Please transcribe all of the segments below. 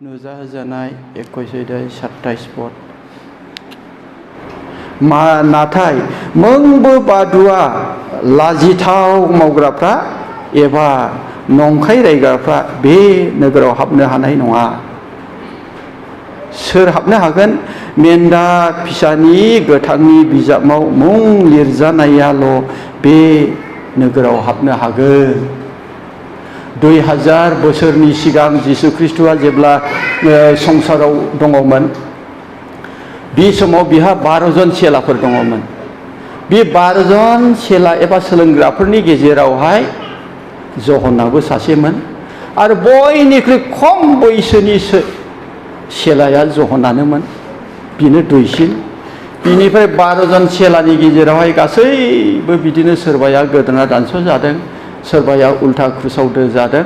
नुजाहोजानाय 21-27 spot नाथाय मोंबो बादुआ लाजिथाव मावग्राफ्रा एबा नंखाय रायग्राफ्रा बे नोगोराव हाबनो हानाय नङा। सोर हाबनो हागोन? मेन्दा फिसानि गोथांनि बिजाबाव मुं लिरजानायाल' बे नोगोराव हाबनो हागोन। 2000 बोसोरनि सिगां जिसु ख्रिस्ट'आ जेब्ला संसाराव दङमोन, बे समाव बिहा 12 जन चेलाफोर दङमोन। बे 12 जन चेला एबा सोलोंग्राफोरनि गेजेरावहाय जहन्नाबो सासेमोन आरो बयनिख्रुइ खम बैसोनि चेलाया जहन्नानोमोन। बेनो दुइसिन। बिनिफ्राय 12 जन चेलानि गेजेरावहाय गासैबो बिदिनो सोरबाया गोदोना दानस' जादों, सोरबाया उल्था क्रुसाव दोजादों।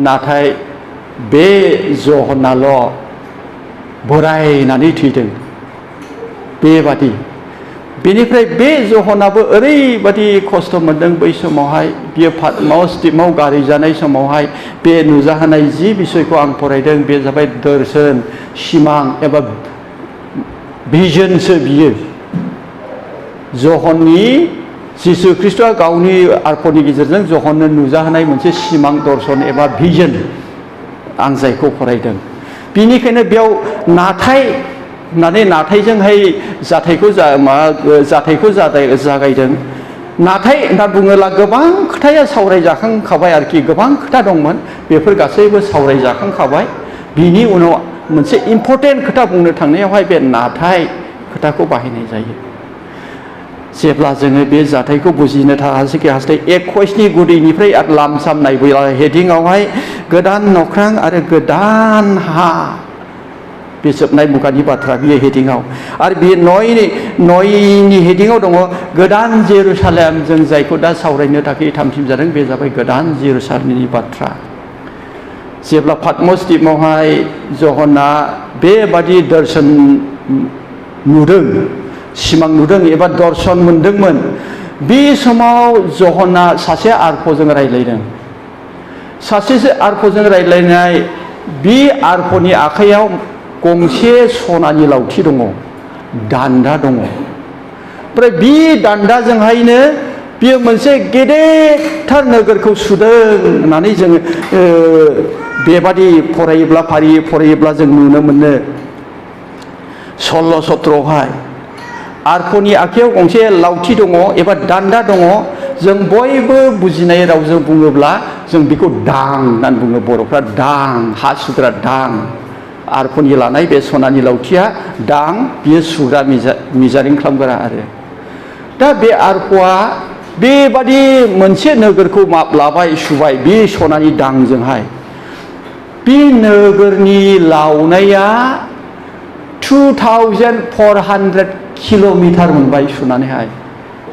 नाथाय बे जहन्नाल' बोरायनानै थैदों। बेबादि बेनिफ्राय बे जहनाबो ओरैबादि खस्थ' मोनदों बै समावहाय। बियो पाटमस द्वीपआव गारहैजानाय समावहाय बे नुजाहोनाय जि बिसयखौ आं फरायदों बे जाबाय दर्शन, सिमां एबा भिजनसो। बियो जहननि जिसु ख्रिस्ट'आ गावनि आर्फनि गेजेरजों जहननो नुजाहोनाय मोनसे सिमां दर्शन एबा भिजन, आं जायखौ फरायदों। बिनिखायनो बेयाव नाथाय होननानै नाथायजोंहाय जाथायखौ जागायदों। नाथाय होनना बुङोब्ला गोबां खोथाया सावरायजाखांखाबाय आरोखि, गोबां खोथा दंमोन, बेफोर गासैबो सावरायजाखांखाबाय। बिनि उनाव मोनसे इम्परटेन्ट खोथा बुंनो थांनायावहाय बे नाथाय खोथाखौ बाहायनाय जायो। जेब्ला जोङो बे जाथायखौ बुजिनो हास्थाय 21नि गुदिनिफ्राय लामसाम नायबोला हेडिंआवहाय गोदान नख्रां आरो गोदान हा, बे जोबनाय मुगानि बाथ्रा बियो हेडिंआव। आरो बियो 9नि हेडिंआव दङ गोदान जेरुसालेम। जों जायखौ दा सावरायनो थाखाय थामथिम जादों बे जाबाय गोदान जेरुसालेमनि बाथ्रा। जेब्ला पाटमस द्वीपआवहाय जहन्ना बेबादि दर्शन नुदों, सिमां नुदों एबा दर्शन मोनदोंमोन, बे समाव जहन्ना सासे आर्फजों रायज्लायदों। सासे आर्फजों रायज्लायनाय बे आर्फनि आखाइयाव गंसे सनानि लावथि दङ, दान्दा दङ। ओमफ्राय बे दान्दाजोंहायनो बियो मोनसे गेदेरथार नोगोरखौ सुदों होननानै जोङो बेबादि फरायोब्ला फारियै फरायोब्ला जों नुनो मोनो। 16 17आवहाय आर्फनि आखाइयाव गंसे लावथि दङ एबा दान्दा दङ। जों बयबो बुजिनाय रावजों बुङोब्ला जों बेखौ दां होननानै बुङो। बर'फ्रा दां, हा सुग्रा दां। आर्फनि लानाय बे सनानि लावथिया दां, बियो सुग्रा मिजारिं खालामग्रा आरो। दा बे आर्फआ बेबादि मोनसे नोगोरखौ लाबाय, सुबाय बे सनानि दांजोंहाय। बे नोगोरनि लावनाया 2400 किल'मिटार मोनबाय सुनानैहाय।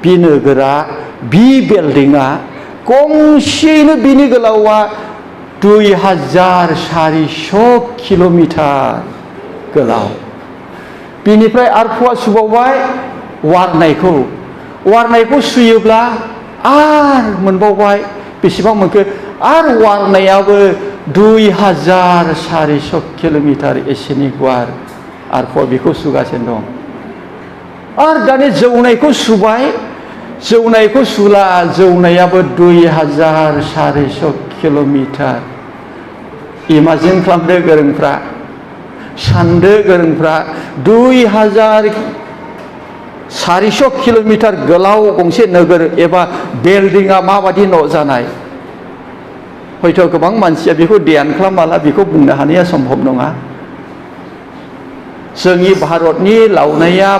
बे नोगोरा, बे बिल्डिंआ गंसेयैनो बिनि गोलावा 2400 किल'मिटार गोलाव। बिनिफ्राय आर्फआ सुबावबाय वारनायखौ सुयोब्ला आर मोनबावबाय, बेसेबां मोनखो? आरो वारनायाबो 2400 किल'मिटार एसेनि गुवार। आर्फआ बेखौ सुगासिनो दं। आरो दानि जौनायखौ सुबाय, जौनायखौ सुला, जौनायाबो 2400 किल'मिटार। इमाजिन खालामदो गोरोंफ्रा, सानदो गोरोंफ्रा, 2400 किल'मिटार गोलाव गंसे नोगोर एबा बिल्डिंआ माबादि न' जानाय। हयथ' गोबां मानसिया बेखौ ध्यान खालामाला, बेखौ बुंनो हानाया सम्भब नङा। जोंनि भारतनि लावनाया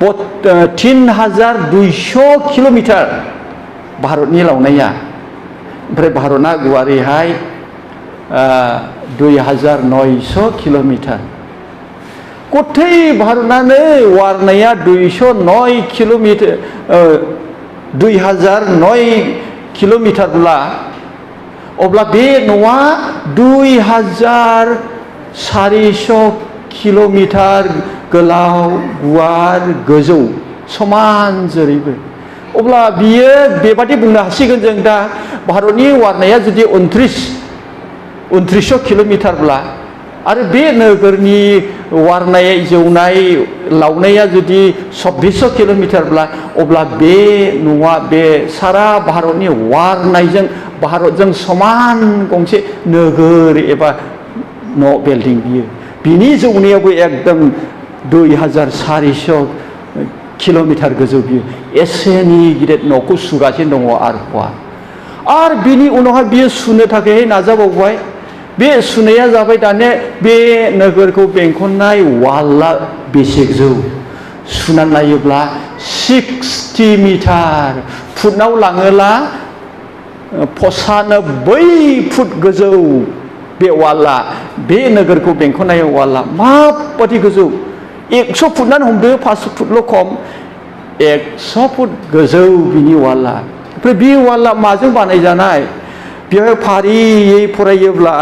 3200 किल'मिटार भारतनि लावनाया। ओमफ्राय भारतआ गुवारैहाय 2900 किल'मिटार। गथै भारतआनो वारनाया 2009 किल'मिटारब्ला, अब्ला बे न'आ 2400 किल'मिटार गोलाव, गुवार, गोजौ, समान जेरैबो। अब्ला बियो बेबादि बुंनो हासिगोन जों दा भारतनि वारनाया जुदि 29 2900 किल'मिटारब्ला आरो बे नोगोरनि वारनाय जौनाय लावनाया जुदि 2600 किल'मिटारब्ला अब्ला बे न'आ बे सारा भारतनि वारनायजों भारतजों समान गंसे नोगोर एबा न' बिल्डिं बियो बिनि जौनायाबो एकदम 2400 किल'मिटार गोजौ बियो एसेनि गिदिर न'खौ सुगासिनो दङ आरो बिनि उनावहाय बियो सुनो थाखाय नाजाबावबाय बे सुनाया जाबाय दाने बे नोगोरखौ बेंखननाय वालआ बेसे गोजौ सुनानै नायोब्ला 60 मिटार फुटनाव लाङोब्ला 95 फुट गोजौ बे वालआ बे नोगोरखौ बेंखननाय वालआ माबादि गोजौ 100 फुटनानो हमदो 500 फुटल' खम 100 फुट गोजौ बिनि वालआ ओमफ्राय बे वालआ माजों बानायजानाय बेवहाय फारियै फरायोब्ला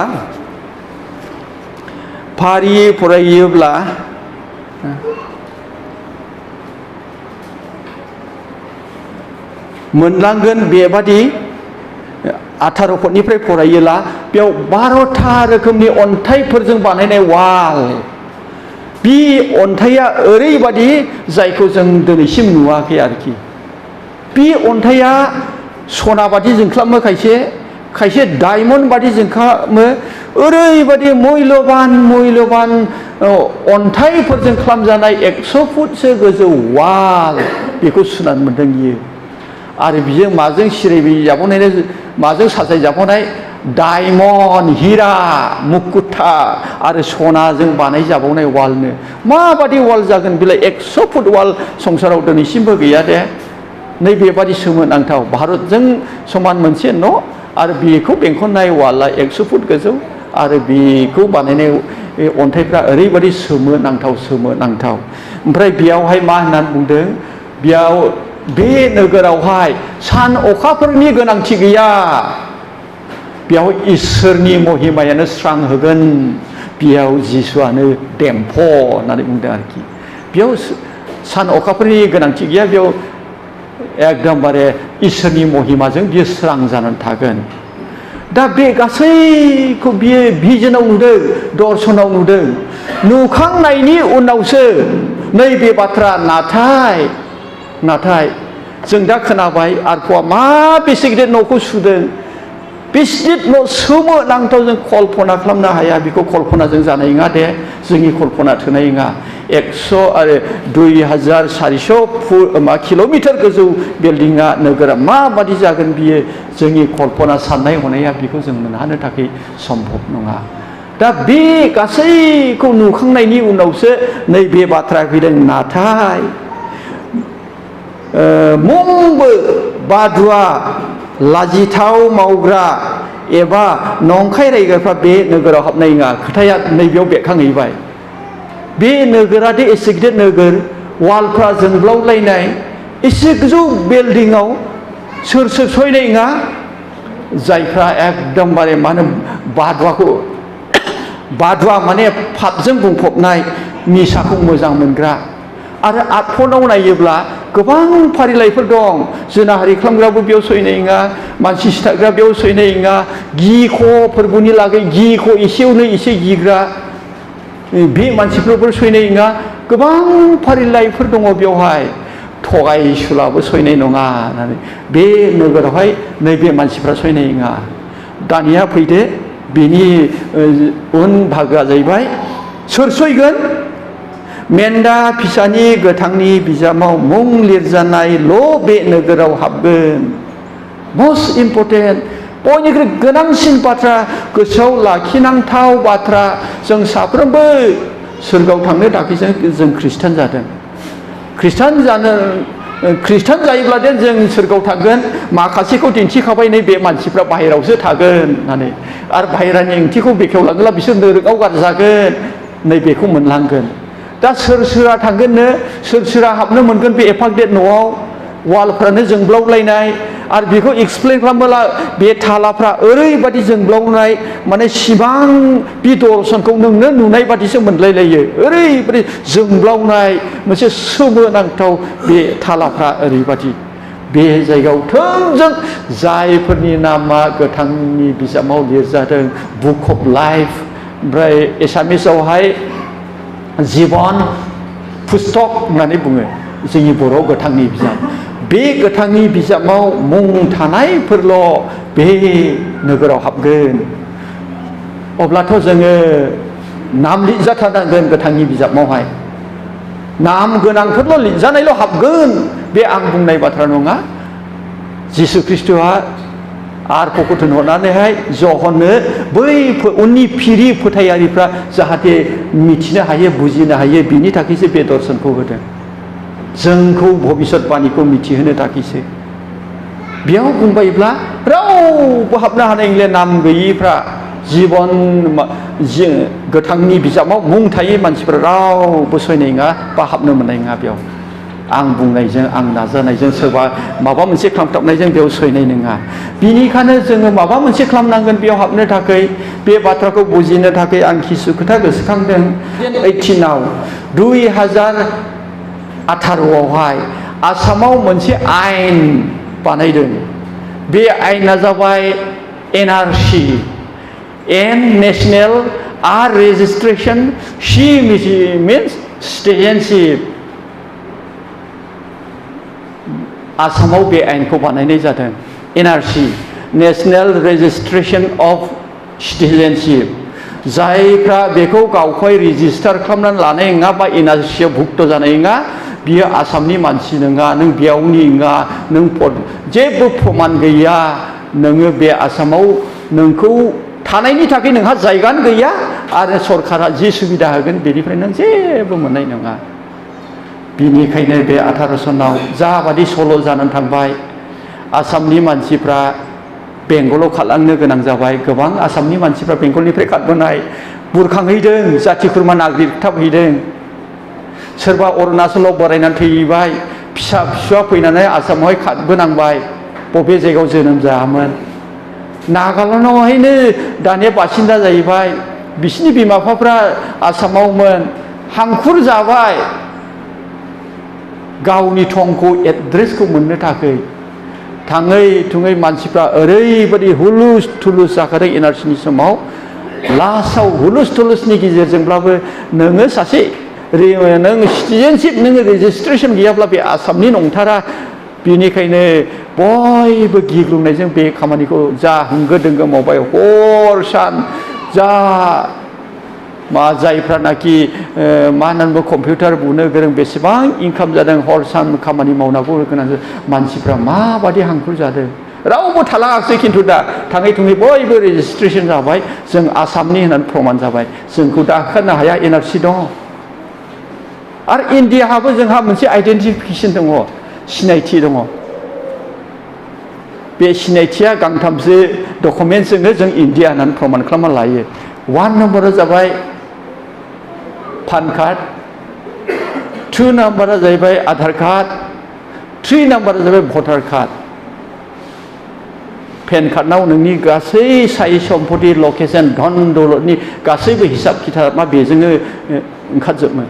मोनलांगोन बेबादि 18 फुटनिफ्राय फरायोब्ला बेयाव 12था रोखोमनि अन्थाइफोरजों बानायनाय वाल बे अन्थाइया ओरैबादि जायखौ जों दिनैसिम नुवाखै आरोखि बे अन्थाइया सना बादि जोंख्लाबो खायसे डायमन्ड बादि जोंख्लाबो ओरैबादि मैल'बान अन्थाइफोरजों खालामजानाय 100 फुटसो गोजौ वाल बेखौ सुनानै मोनदों बियो आरो बियो माजों सिरायजाबावनाय माजों साजायजाबावनाय डायमन्ड हिरा मुकुटा आरो सनाजों बानायजाबावनाय वालनो माबादि वाल जागोन बेलाय 100 फुट वाल संसाराव दिनैसिमबो गैया दे नैबेबादि सोमोनांथाव भारतजों समान मोनसे न' आरो बेखौ बेंखननाय वालआ 100 फुट गोजौ आरो बेखौ बानायनाय अन्थाइफ्रा ओरैबादि सोमोनांथाव ओमफ्राय बेयावहाय मा होननानै बुंदों बेयाव बे नोगोरावहाय सान अखाफोरनि गोनांथि गैया बेयाव इसोरनि महिमायानो स्रां होगोन बेयाव जिसुआनो देम्फ होननानै बुंदों आरोखि बेयाव सान अखाफोरनि गोनांथि गैया बेयाव एकदमबारे इसोरनि महिमाजों बियो स्रां जानानै थागोन दा बे गासैखौ बियो भिजनाव नुदों दर्शनाव नुदों नुखांनायनि उनावसो नैबे बाथ्रा नाथाय जों दा खोनाबाय आरफ'आ मा बेसे गिदिर न'खौ सुदों बेसे न' सोमोनांथाव जों कल्पना खालामनो हाया बेखौ कल्पनाजों जानाय नङा दे जोंनि कल्पना थोनाय नङा 100 आरो 2400 किल'मिटार गोजौ बिल्डिंआ नोगोरा माबादि जागोन बियो जोंनि कल्पना साननाय हनाया बेखौ जों मोनहानो थाखाय सम्भब नङा दा बे गासैखौ नुखांनायनि उनावसो नैबे बाथ्रा फैदों नाथाय मुंबो बादुआ लाजिथाव मावग्रा एबा नंखाय रायग्राफ्रा बे नोगोराव हाबनाय नङा खोथाया नैबेयाव बेरखांहैबाय बे नोगोरादि एसे गिदिर नोगोर वालफ्रा जोंब्लावलायनाय एसे गोजौ बिल्डिंआव सोर सहैनाय नङा जायफ्रा एकदमबारे मा होनो बादुआ माने पापजों बुंफबनाय निसाखौ मोजां मोनग्रा आरो आटफनाव नायोब्ला गोबां फारिलाइफोर दं जिनाहारि खालामग्राबो बेयाव सहैनाय नङा मानसि सिथारग्रा बेयाव सहैनाय नङा गिख' फोरबोनि लागै गिख' एसेयावनो एसे गिग्रा बे मानसिफोरबो सहैनाय नङा गोबां फारिलाइफोर दङ बेवहाय थगायसुलाबो सहैनाय नङा होननानै बे नोगोरावहाय नैबे मानसिफ्रा सहैनाय नङा दानिया फैदो बेनि उन बाहागोआ जाहैबाय सोर सहैगोन मेन्दा फिसानि गोथांनि बिजामाव मुं लिरजानायल' बे नोगोराव हाबगोन मस्ट इम्परटेन्ट बयनिख्रुइ गोनांसिन बाथ्रा गोसोआव लाखिनांथाव बाथ्रा जों साफ्रोमबो सोरगोआव थांनो थाखाय जों खृष्टान जादों खृष्टान जायोब्लादे जों सोरगोआव थांगोन माखासेखौ दिन्थिखाबाय नै बे मानसिफ्रा बाहेरायावसो थागोन होननानै आरो बाहेरानि ओंथिखौ बेखेवलाङोब्ला बिसोर नोरोगाव गारजागोन नैबेखौ मोनलांगोन दा सोरा थांगोननो सोरा हाबनो मोनगोन बे एफा गिदिर न'आव वालफ्रानो जोंब्लावलायनाय आरो बेखौ एक्सप्लेन खालामोब्ला बे थालाफ्रा ओरैबादि जोंब्लावनाय माने सिबां बे दर्शनखौ नोंनो नुनाय बादिसो मोनलायलायो ओरैबादि जोंब्लावनाय मोनसे सोमोनांथाव बे थालाफ्रा ओरैबादि बे जायगायाव थोंजों जायफोरनि नामा गोथांनि बिजाबाव लिरजादों बुक अफ लाइफ ओमफ्राय एसामिसावहाय जीवन पुस्तक होननानै बुङो जोंनि बर' गोथांनि बिजाब बे गोथांनि बिजाबाव मुं थानायफोरल' बे नोगोराव हाबगोन अब्लाथ' जोङो नाम लिरजाथारनांगोन गोथांनि बिजाबावहाय नाम गोनांफोरल' लिरजानायल' हाबगोन बे आं बुंनाय बाथ्रा नङा जिसु ख्रिस्ट'आ आरो फकथन हरनानैहाय जहननो बै उननि फिरि फोथायारिफ्रा जाहाथे मिथिनो हायो बुजिनो हायो बिनि थाखायसो बे दर्शनखौ होदों जोंखौ भबिष्यतबाणीखौ मिथिहोनो थाखायसो बेयाव बुंबायब्ला रावबो हाबनो हानाय नंला नाम गैयिफ्रा जीवन गोथांनि बिजाबाव मुं थायै मानसिफोरा रावबो सहायनाय नङा बा हाबनो मोननाय नङा बेयाव आं बुंनायजों आं नाजानायजों सोरबा माबा मोनसे खालामथाबनायजों बेयाव सहायनाय नङा बिनिखायनो जोङो माबा मोनसे खालामनांगोन बेयाव हाबनो थाखाय बे बाथ्राखौ बुजिनो थाखाय आं खिसु खोथा गोसोखांदों 18आव 2018आवहाय आसामाव मोनसे आयेन बानायदों बे आयेना जाबाय एनआरसि एन नेशनेल आर रेजिस्ट्रेशन सी मीन्स सिटिजेनशिप आसामाव बे आयेनखौ बानायनाय जादों एनआरसि नेशनेल रेजिस्ट्रेशन अफ सिटिजेनशिप जायफ्रा बेखौ गावखौहाय रेजिस्टार खालामनानै लानाय नङा बा एनआरसियाव भुक्त जानाय नङा बियो आसामनि मानसि नङा नों बेयावनि नङा नों जेबो प्रमान गैया नोङो बे आसामाव नोंखौ थानायनि थाखाय नोंहा जायगानो गैया आरो सरकारा जि सुबिदा होगोन बेनिफ्राय नों जेबो मोननाय नङा बिनिखायनो बे 18 सनाव जाबादि सल' जानानै थांबाय आसामनि मानसिफ्रा बेंगलाव खारलांनो गोनां जाबाय गोबां आसामनि मानसिफ्रा बेंगलनिफ्राय खारबोनाय बुरखांहैदों जाथि खुरमा नागिरथाबहैदों सोरबा अरुणाचलाव बोरायनानै थैबाय फिसा फिसौआ फैनानै आसामावहाय खारबोनांबाय बबे जायगायाव जोनोम जायामोन नागालेण्डआवहायनो दानिया बासिन्दा जाहैबाय बिसिनि बिमा बिफाफ्रा आसामावमोन हांखुर जाबाय गावनि थंखौ एड्रेसखौ मोननो थाखाय थाङै थुङै मानसिफ्रा ओरैबायदि हुलुस थुलुस जाखादों एनआरसिनि समाव लास्टआव हुलुस थुलुसनि गेजेरजोंब्लाबो नोङो सासे नों सिटिजेनशिप नोङो रेजिस्ट्रेसन गैयाब्ला बे आसामनि नंथारा बिनिखायनो बयबो गिग्लुंनायजों बे खामानिखौ जा होंगो दोंगो मावबाय हर सान जा मा जायफ्रानाखि मा होननांगौ कम्पिउटार बुनो गोरों बेसेबां इनकाम जादों हर सान खामानि मावनांगौ गोनां मानसिफ्रा माबादि हांखुर जादों रावबो थालाङाखै खिन्थु दा थाङै थुङै बयबो रेजिस्ट्रेसन जाबाय जों आसामनि होननानै प्रमान जाबाय जोंखौ दाखानो हाया एनआरसि दङ आरो इन्डियाहाबो जोंहा मोनसे आइडेन्टिफिकेसन दङ सिनायथि दङ बे सिनायथिया गांथामसो डकुमेन्टसजोंनो जों इन्डिया होननानै प्रमान खालामना लायो 1 नम्बरा जाबाय पान कार्ड 2 नम्बरा जाहैबाय आधार कार्ड 3 नम्बरा जाबाय भटार कार्ड पेन कार्डनाव नोंनि गासै साइ सम्पति लकेसन धन दौलतनि गासैबो हिसाब खिथाबा बेजोंनो ओंखारजोबो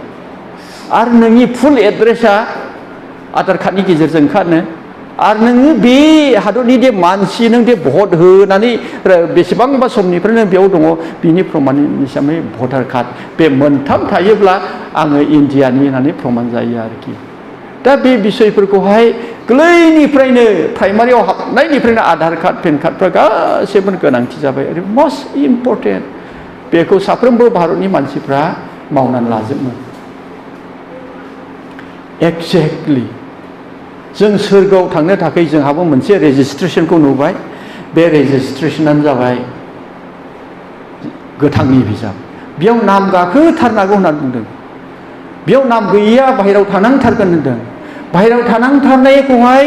आरो नोंनि फुल एड्रेसा आधार कार्डनि गेजेरजों ओंखारनो आरो नोङो बे हादरनि दे मानसि नों दे भट होनानै बेसेबांबा समनिफ्राय नों बेयाव दङ बिनि प्रमान हिसाबै भटार कार्ड बे मोनथाम थायोब्ला आङो इन्डियानि होननानै प्रमान जायो आरोखि दा बे बिसयफोरखौहाय गोरलैनिफ्रायनो प्राइमारियाव हाबनायनिफ्रायनो आधार कार्ड पेन कार्डफ्रा गासैबो गोनांथि जाबाय आरो मस्ट इम्परटेन्ट बेखौ साफ्रोमबो भारतनि मानसिफ्रा मावनानै लाजोबो एक्जेक्टलि जों सोरगोआव थांनो थाखाय जोंहाबो मोनसे रेजिस्ट्रेसनखौ नुबाय बे रेजिस्ट्रेसनानो जाबाय गोथांनि बिजाब बेयाव नाम गाखोथारनांगौ होननानै बुंदों बेयाव नाम गैया बाहेरायाव थानांथारगोन होनदों बाहेरायाव थानांथारनायखौहाय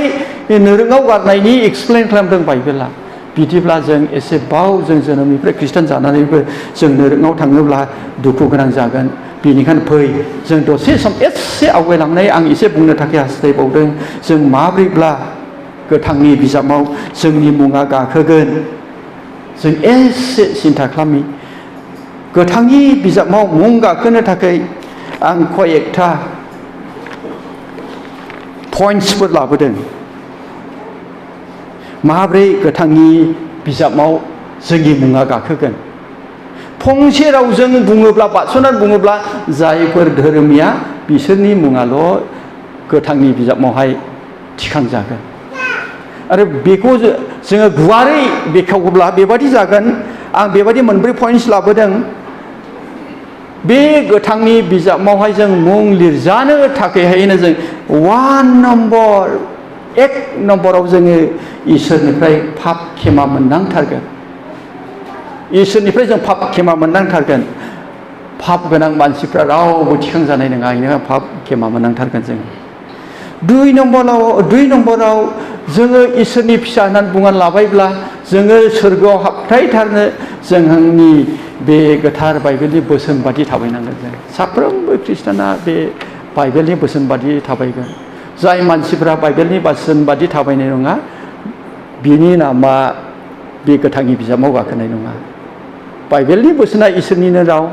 नोरोङाव गारनायनि एक्सप्लेन खालामदों बाइबेला बिदिब्ला जों एसेबाव जों जोनोमनिफ्राय खृष्टान जानानैबो जों नोरोङाव थाङोब्ला दुखु गोनां जागोन बेनिखायनो फै जों दसे सम एसे आवगायलांनाय आं एसे बुंनो थाखाय हास्थायबावदों जों माब्रैब्ला गोथांनि बिजाबाव जोंनि मुङा गाखोगोन जों एसे सिन्था खालामि गोथांनि बिजाबाव मुं गाखोनो थाखाय आं कयेकथा पइन्टसफोर लाबोदों माब्रै गोथांनि बिजाबाव जोंनि मुङा गाखोगोन? फंसे रावजों बुङोब्ला बाथस'नानै बुङोब्ला जायफोर धोरोमिया बिसोरनि मुङाल' गोथांनि बिजाबावहाय थिखांजागोन। आरो बेखौ जोङो गुवारै बेखेवोब्ला बेबादि जागोन। आं बेबादि मोनब्रै पइन्टस लाबोदों। बे गोथांनि बिजाबावहाय जों मुं लिरजानो थाखायहायनो जों 1 नम्बराव जोङो इसोरनिफ्राय पाप खेमा मोननांथारगोन। इसोरनिफ्राय जों पाप खेमा मोननांथारगोन। पाप गोनां मानसिफ्रा रावबो थिखांजानाय नङा। बेनो पाप खेमा मोननांथारगोन जों। 2 नम्बराव जोङो इसोरनि फिसा होननानै बुंनानै लाबायब्ला जोङो सोरगोआव हाबथायथारनो जोंनि बे गोथार बाइबेलनि बोसोन बादि थाबायनांगोन। जों साफ्रोमबो खृष्टाना बे बाइबेलनि बोसोन बादि थाबायगोन। जाय मानसिफ्रा बाइबेलनि बोसोन बादि थाबायनाय नङा बिनि नामा बे गोथांनि बिजाबाव गाखोनाय नङा। बाइबेलनि बोसोना इसोरनिनो राव।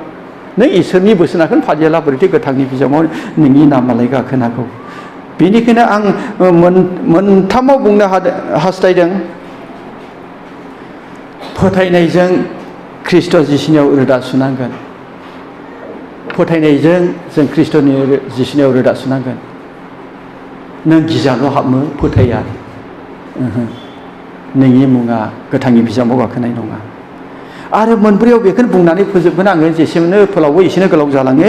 नों इसोरनि बोसोनखौनो फालियाला बोरैथो गोथांनि बिजाबाव नोंनि नामालाय गाखोनांगौ? बेनिखायनो आं मोनथामाव बुंनो हास्थायदों। फोथायनायजों ख्रिस्ट' जिसुनियाव रोदा सुनांगोन। फोथायनायजों जों ख्रिस्ट'नि जिसुनियाव रोदा सुनांगोन। नों गिजाल' हाबनो फोथाया, नोंनि मुङा गोथांनि बिजाबाव गाखोनाय नङा। आरो मोनब्रैयाव बेखौनो बुंनानै फोजोबगोन आङो। जेसेनो फोलावो एसेनो गोलाव जालाङो।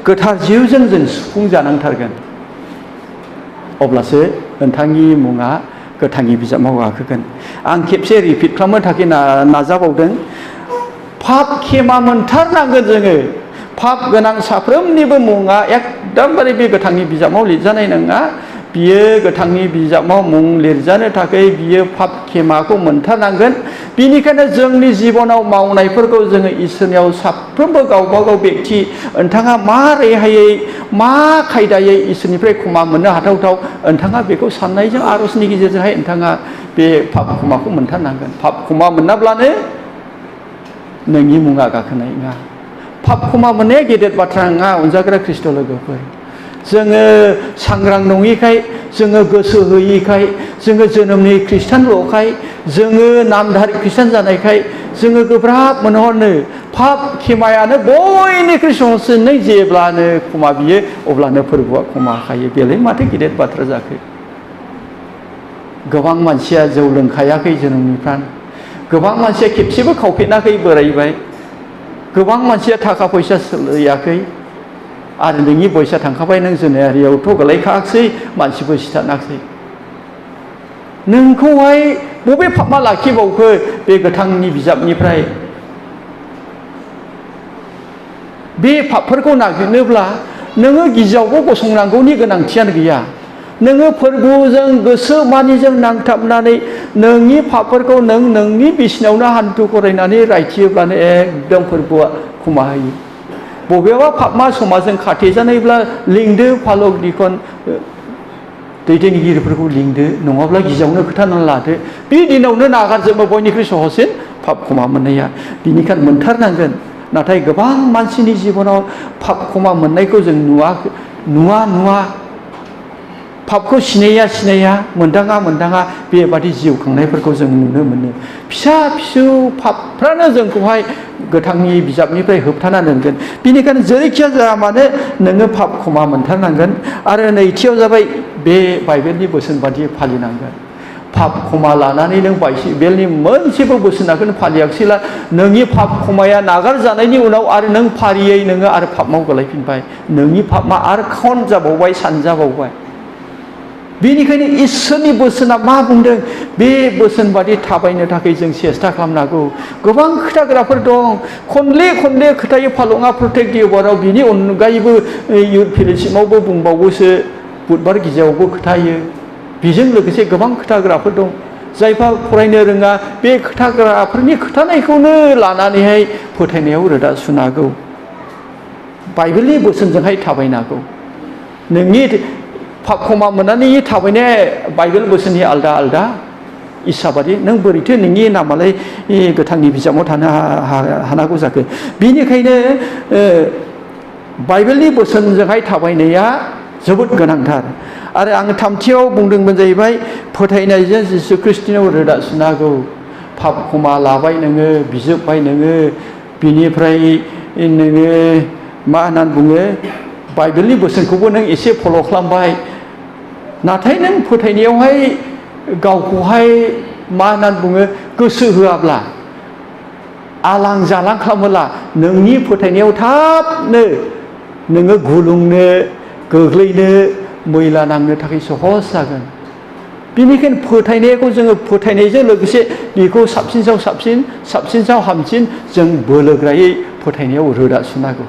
गोथार जिउजों जों सुफुं जानांथारगोन। अब्लासो नोंथांनि मुङा गोथांनि बिजाबाव गाखोगोन। आं खेबसे रिपिट खालामनो थाखाय नाजाबावदों। पाप खेमा मोनथारनांगोन जोङो। पाप गोनां साफ्रोमनिबो मुङा एकदमबारे बे गोथांनि बिजाबाव लिरजानाय नङा। बियो गोथांनि बिजाबाव मुं लिरजानो थाखाय बियो पाप खेमाखौ मोनथारनांगोन। बिनिखायनो जोंनि जिबनाव मावनायफोरखौ जोङो इसोरनियाव साफ्रोमबो गावबागाव बेक्ति नोंथाङा मा रेहायै मा खायदायै इसोरनिफ्राय क्षमा मोननो हाथावथाव नोंथाङा बेखौ साननायजों आर'जनि गेजेरजोंहाय नोंथाङा बे पाप क्षमाखौ मोनथारनांगोन। पाप क्षमा मोनाब्लानो नोंनि मुङा गाखोनाय नङा। पाप क्षमा मोननाया गेदेर बाथ्रा नङा अनजाग्रा ख्रिस्ट' लोगोफोर। जोङो सांग्रां नङिखाय, जोङो गोसो होयिखाय, जोङो जोनोमनि खृष्टानल'खाय, जोङो नामधारि खृष्टान जानायखाय जोङो गोब्राब मोनहरनो। पाप खेमायानो बयनिख्रुइ सहजसिन। नों जेब्लानो क्षमा बियो अब्लानो फोरबुआ क्षमा होखायो। बेलाय माथो गिदिर बाथ्रा जाखो? गोबां मानसिया जौ लोंखायाखै जोनोमनिफ्राय। गोबां मानसिया खेबसेबो खावफेनाखै बोराइबाय। गोबां मानसिया थाखा फैसा सोलियाखै। आरो नोंनि बयसा थांखाबाय, नों जोनोमारियावथ' गोलैखायाखसै, मानसिबो सिथारनाखसै। नोंखौहाय बबे पापआ लाखिबावखो बे गोथांनि बिजाबनिफ्राय? बे पापफोरखौ नागिरनोब्ला नोङो गिर्जायावबो गसंनांगौनि गोनांथियानो गैया। नोङो फोरबुजों गोसो मानिजों नांथाबनानै नोंनि पापफोरखौ नों नोंनि बिसिनायावनो हान्थु खरायनानै रायथियोब्लानो एकदम फोरबुआ क्षमा होयो। बबेबा पापमा समाजजों खाथेजानायब्ला लिंदो फालक दिखन दैदेनगिरिफोरखौ लिंदो, नङाब्ला गिर्जायावनो खोथानानै लादो। बे दिनावनो नागारजोबो बयनिख्रुइ सहजसिन पाप क्षमा मोननाया। बिनिखायनो मोनथारनांगोन। नाथाय गोबां मानसिनि जिबनाव पाप क्षमा मोननायखौ जों नुवा। पापखौ सिनाया, मोनदाङा बेबादि जिउ खांनायफोरखौ जों नुनो मोनो। फिसा फिसौ पापफ्रानो जोंखौहाय गोथांनि बिजाबनिफ्राय होबथाना दोनगोन। बिनिखायनो जेरैखिया जाया मानो नोङो पाप क्षमा मोनथारनांगोन। आरो नैथियाव जाबाय बे बाइबेलनि बोसोन बादि फालिनांगोन। पाप क्षमा लानानै नों बाइबेलनि मोनसेबो बोसोनखौनो फालियाखैब्ला नोंनि पाप क्षमाया नागारजानायनि उनाव आरो नों फारियै नोङो आरो पापआव गोलैफिनबाय। नोंनि पापआ आरो काउन्ट जाबावबाय, सानजाबावबाय। बेनिखायनो इसोरनि बोसोना मा बुंदों बे बोसोन बादि थाबायनो थाखाय जों सेस्था खालामनांगौ। गोबां खोथाग्राफोर दं, खनले खोथायो फालङा प्रटेक्ट दिवबाराव। बिनि अनगायैबो इयुथ फेलोशिपआवबो बुंबावोसो, बुधबार गिर्जायावबो खोथायो। बेजों लोगोसे गोबां खोथाग्राफोर दं। जायफ्रा फरायनो रोङा बे खोथाग्राफोरनि खोथानायखौनो लानानैहाय फोथायनायाव रोदा सुनांगौ। बाइबेलनि बोसोनजोंहाय थाबायनांगौ। नोंनि पाप क्षमा मोननानै थाबायनाया बाइबेल बोसोननि आलदा इस्सा बादि। नों बोरैथो नोंनि नामालाय गोथांनि बिजाबाव थानो हानांगौ जाखो? बिनिखायनो बाइबेलनि बोसोनजोंहाय थाबायनाया जोबोद गोनांथार। आरो आं थामथियाव बुंदोंमोन जाहैबाय फोथायनायजों जिसु ख्रिस्ट'नाव रोदा सुनांगौ। पाप क्षमा लाबाय नोङो, बिजोब्बाय नोङो, बिनिफ्राय नोङो मा होननानै बुङो बाइबेलनि बोसोनखौबो नों एसे फल' खालामबाय, नाथाय नों फोथायनायावहाय गावखौहाय मा होननानै बुङो गोसो होआब्ला, आलां जालां खालामोब्ला नोंनि फोथायनायाव थाबनो नोङो गुलुंनो, गोग्लैनो, मैला नांनो थाखाय सहज जागोन। बेनिखायनो फोथायनायखौ जोङो फोथायनायजों लोगोसे बेखौ साबसिनसाव साबसिन, साबसिनसाव हामसिन जों बोलोग्रायै फोथायनायाव रोदा सुनांगौ।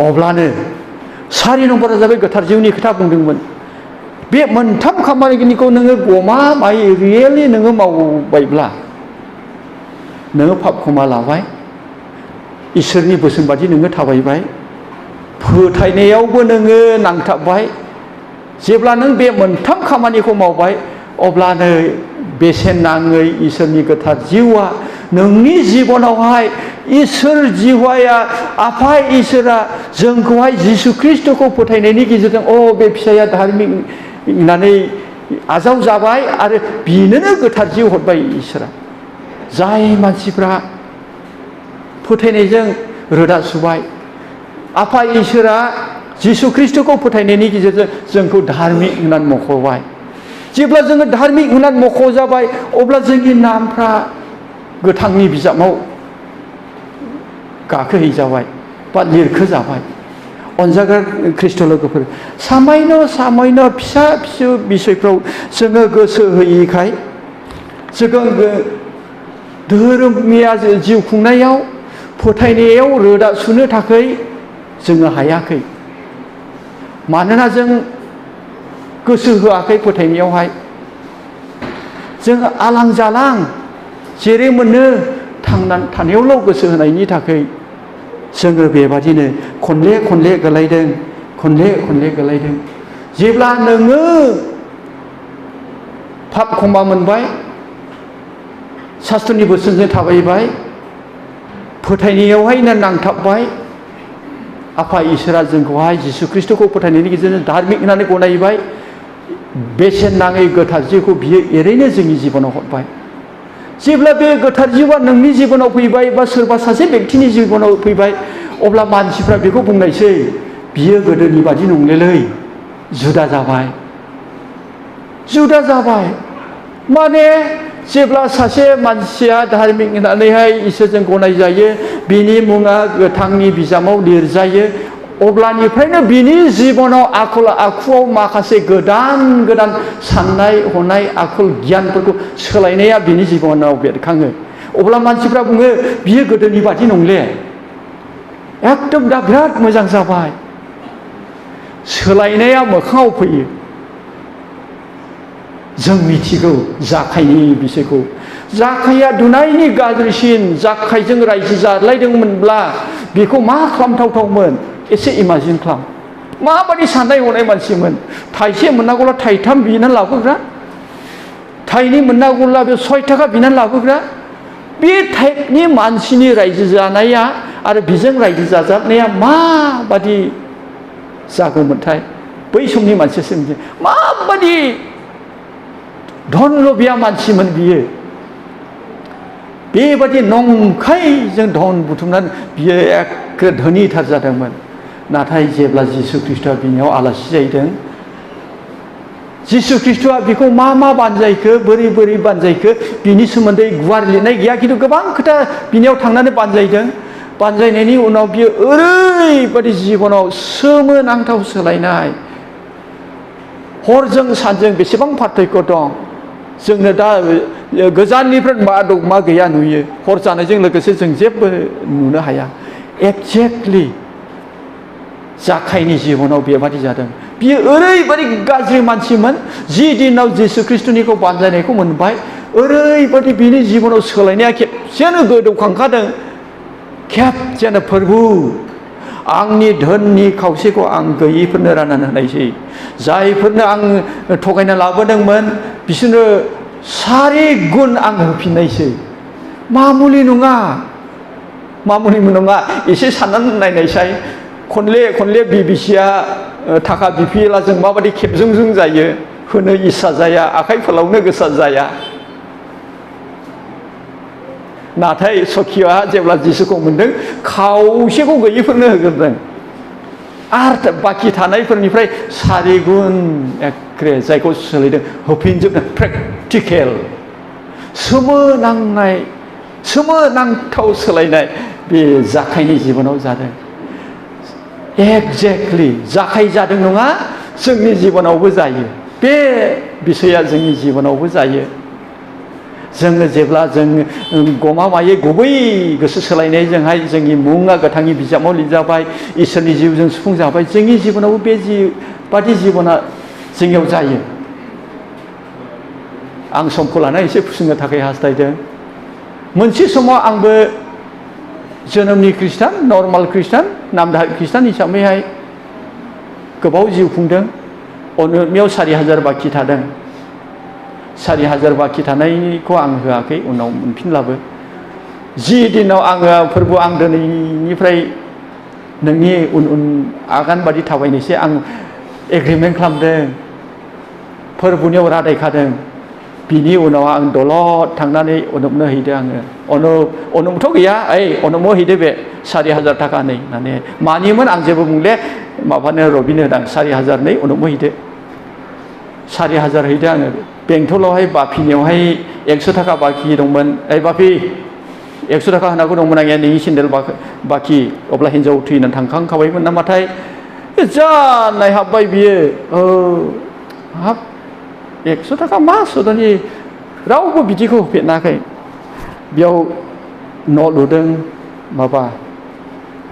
अब्लानो 4 नम्बरा जाबाय गोथार जिउनि खोथा बुंदोंमोन। बे मोनथाम खामानिखौ नोङो गमामायै रियेलि नोङो मावबायब्ला नोङो पाप क्षमा लाबाय, इसोरनि बोसोन बादि नोङो थाबायबाय, फोथायनायावबो नोङो नांथाबबाय। जेब्ला नों बे मोनथाम खामानिखौ मावबाय अब्लानो बेसेन नाङै इसोरनि गोथार जिउआ नोंनि जिबनावहाय, इसोर जिउआ आफा इसोरा जोंखौहाय जिसु ख्रिस्ट'खौ फोथायनायनि गेजेरजों बे फिसाया धार्मिक होननानै आजाव जाबाय आरो बिनोनो गोथार जिउ हरबाय इसोरा। जाय मानसिफ्रा फोथायनायजों रोदा सुबाय, आफा इसोरा जिसु ख्रिस्ट'खौ फोथायनायनि गेजेरजों जोंखौ धार्मिक होननानै मख'बाय। जेब्ला जोङो धार्मिक होननानै मख'जाबाय अब्ला जोंनि नामफ्रा गोथांनि बिजाबाव गाखोहैजाबाय बा लिरखोजाबाय। अनजाग्रा ख्रिस्थ' लोगोफोर, सामायन' फिसा फिसौ बिसयफ्राव जोङो गोसो होयिखाय जोङो धोरोमनिया जिउ खुंनायाव फोथायनायाव रोदा सुनो थाखाय जोङो हायाखै। मानोना जों गोसो होआखै फोथायनायावहाय। जों आलां जालां जेरै मोनो थांनानै थानायावल' गोसो होनायनि थाखाय जोङो बेबादिनो खनले खनले गोलैदों। जेब्ला नोङो पाप क्षमा मोनबाय, शास्त्रनि बोसोनजों थाबायबाय, फोथायनायावहाय नांथाबबाय, आफा इसोरा जोंखौहाय जिसु ख्रिस्ट'खौ फोथायनायनि गेजेरजों धार्मिक होननानै गनायबाय, बेसेन नाङै गोथार जिउखौ बियो एरैनो जोंनि जिबनाव हरबाय। जेब्ला बे गोथार जिउआ नोंनि जिबनाव फैबाय बा सोरबा सासे बेक्तिनि जिबनाव फैबाय अब्ला मानसिफ्रा बेखौ बुंनायसै, बियो गोदोनि बादि नंलेलै, जुदा जाबाय। माने जेब्ला सासे मानसिया धार्मिक होननानैहाय इसोरजों गनायजायो, बिनि मुङा गोथांनि बिजाबाव लिरजायो, अब्लानिफ्रायनो बिनि जिबनाव आखल आखुआव माखासे गोदान साननाय हनाय आखल गियानफोरखौ सोलायनाया बिनि जिबनाव बेरखाङो। अब्ला मानसिफ्रा बुङो बियो गोदोनि बादि नंले, एकदम दा बिराद मोजां जाबाय। सोलायनाया मोखाङाव फैयो। जों मिथिगौ जाखायनि बिसयखौ। जाखाया दुनायनि गाज्रिसिन। जाखायजों रायजो जालायदोंमोनब्ला बेखौ मा खालामथावथावमोन? एसे इमाजिन खालाम। माबादि साननाय हनाय मानसिमोन। थाइसे मोननांगौला थाइथाम बिनानै लाबोग्रा, थाइनै मोननांगौला बे 6 थाखा बिनानै लाबोग्रा। बे टाइपनि मानसिनि रायजो जानाया आरो बिजों रायजो जाजाबनाया माबादि जागौमोनथाय? बै समनि मानसियासो मिथियो माबादि धन लबिया मानसिमोन बियो। बेबादि नंखाय जों धन बुथुमनानै बियो एखे धोनिथार जादोंमोन। नाथाय जेब्ला जिसु ख्रिस्ट'आ बिनियाव आलासि जाहैदों, जिसु ख्रिस्ट'आ बिखौ मा बानजायखो, बोरै बानजायखो बिनि सोमोन्दै गुवार लिरनाय गैया, खिन्थु गोबां खोथा बिनियाव थांनानै बानजायदों। बानजायनायनि उनाव बियो ओरैबादि जिबनाव सोमोनांथाव सोलायनाय। हरजों सानजों बेसेबां पार्थक्य दं। जोंनो दा गोजाननिफ्राय मा दं मा गैया नुयो, हर जानायजों लोगोसे जों जेबो नुनो हाया। एक्जेक्टलि जाखायनि जिबनाव बेबादि जादों। बियो ओरैबादि गाज्रि मानसिमोन, जि दिनाव जिसु ख्रिस्ट'निखौ बानजायनायखौ मोनबाय, ओरैबादि बिनि जिबनाव सोलायनाया खेबसेनो गोदौखांखादों। खेबसेनो प्रभु, आंनि धोननि खावसेखौ आं गैयिफोरनो राननानै होनायसै। जायफोरनो आं थगायना लाबोदोंमोन बिसोरनो 4 गुन आं होफिननायसै। मामुलि नङा। एसे साननानै नायनायसाय। खनले बिबिसिया थाखा बिफैयोब्ला जों माबायदि खेबजुंजुं जायो, होनो इस्सा जाया, आखाइ फोलावनो गोसो जाया। नाथाय सखिया जेब्ला जिसुखौ मोनदों खावसेखौ गैयैफोरनो होग्रोदों आरो बाखि थानायफोरनिफ्राय 4 गुन एखे जायखौ सोलायदों होफिनजोबनो प्रेक्टिकेल सोमोनांथाव सोलायनाय बे जाखायनि जिबनाव जादों। एक्जेक्टलि जाखाय जादों नङा, जोंनि जिबनावबो जायो। बे बिसया जोंनि जिबनावबो जायो। जोङो जेब्ला जों गमामायै गुबै गोसो सोलायनायजोंहाय जोंनि मुङा गोथांनि बिजाबाव लिरजाबाय, इसोरनि जिउजों सुफुंजाबाय, जोंनि जिबनावबो बेबादि जिबना जोंनियाव जायो। आं समखौ लानानै एसे फोसंनो थाखाय हास्थायदों। मोनसे समाव आंबो जोनोमनि खृष्टान, नर्माल खृष्टान, नामदारि खृष्टान हिसाबैहाय गोबाव जिउ खुंदों। अनुपमायाव 4000 बाखि थादों। 4000 बाखि थानायखौ आं होआखै, उनाव मोनफिनलाबो। जि दिनाव आङो फोरबो आं दिनैनिफ्राय नोंनि उन आगान बादि थाबायनोसै आं एग्रिमेन्ट खालामदों, फोरबोनियाव रादायखादों। बिनि उनाव आं दलद थांनानै अनुपनो हैदों आङो। अनुपथ' गैया, अनुपनो हैदो बे 4000 थाखा नै होननानै। मानिमोन आं जेबो बुंले, माबानो रबिनो होदां 4000 नै अनुपनो हैदो। 4000 हैदो आङो। बेंथलावहाय बाफिनियावहाय 100 थाखा बाखि दंमोन। बाफि 100 थाखा होनांगौ दंमोन आंनिया नोंनि सेन्देल बाखि। अब्ला हिनजाव थैनानै थांखांखाबायमोन नामाथाय, जा नायहाबबाय बियो, हाब 100 थाखा मा सदनि, रावबो बिदिखौ होफेराखै। बेयाव न' लुदों, माबा